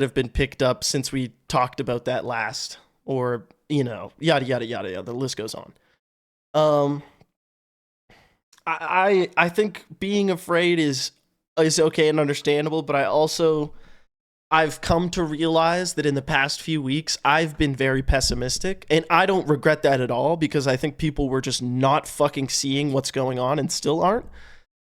have been picked up since we talked about that last, or yada yada yada yada. The list goes on. Um, I think being afraid is okay and understandable, but I've come to realize that in the past few weeks, I've been very pessimistic, and I don't regret that at all because I think people were just not fucking seeing what's going on and still aren't.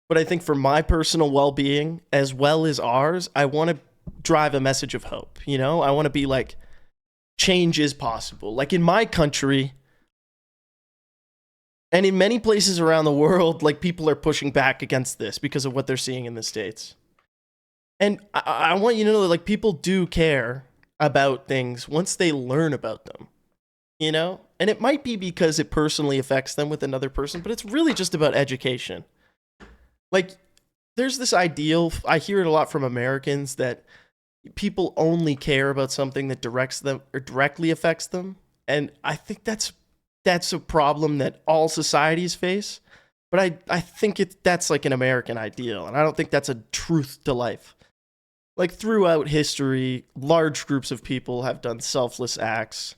But I think for my personal well-being as well as ours, I want to drive a message of hope. I want to be like, change is possible. Like in my country and in many places around the world, like people are pushing back against this because of what they're seeing in the States. And I want you to know that like people do care about things once they learn about them, And it might be because it personally affects them with another person, but it's really just about education. Like, there's this ideal, I hear it a lot from Americans, that people only care about something that directs them or directly affects them. And I think that's a problem that all societies face. But I think that's like an American ideal, and I don't think that's a truth to life. Like throughout history, large groups of people have done selfless acts.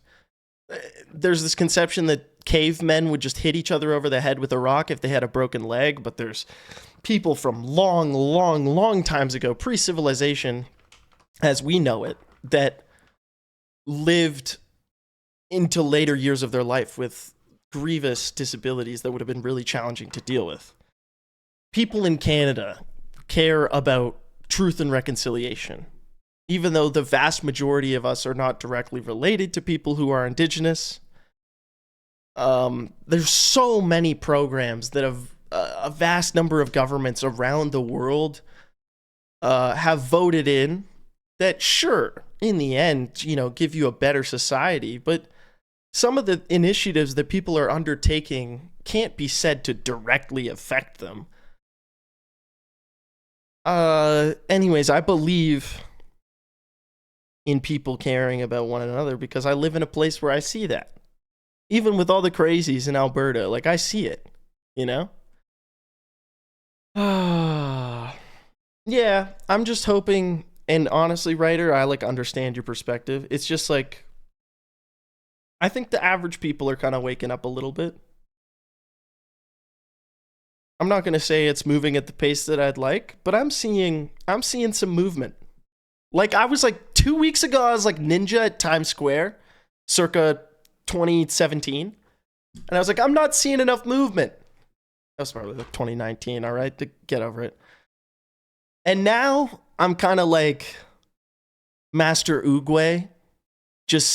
There's this conception that cavemen would just hit each other over the head with a rock if they had a broken leg, but there's people from long, long, long times ago, pre-civilization, as we know it, that lived into later years of their life with grievous disabilities that would have been really challenging to deal with. People in Canada care about truth and reconciliation, even though the vast majority of us are not directly related to people who are Indigenous. There's so many programs that have a vast number of governments around the world have voted in that, sure, in the end, give you a better society, but some of the initiatives that people are undertaking can't be said to directly affect them. Anyways, I believe in people caring about one another because I live in a place where I see that. Even with all the crazies in Alberta, like I see it, Yeah, I'm just hoping, and honestly, Ryder, I like understand your perspective. It's just like, I think the average people are kind of waking up a little bit. I'm not going to say it's moving at the pace that I'd like, but I'm seeing some movement. Like I was like 2 weeks ago, I was like ninja at Times Square, circa 2017. And I was like, I'm not seeing enough movement. That was probably like 2019, all right, to get over it. And now I'm kind of like Master Oogway, just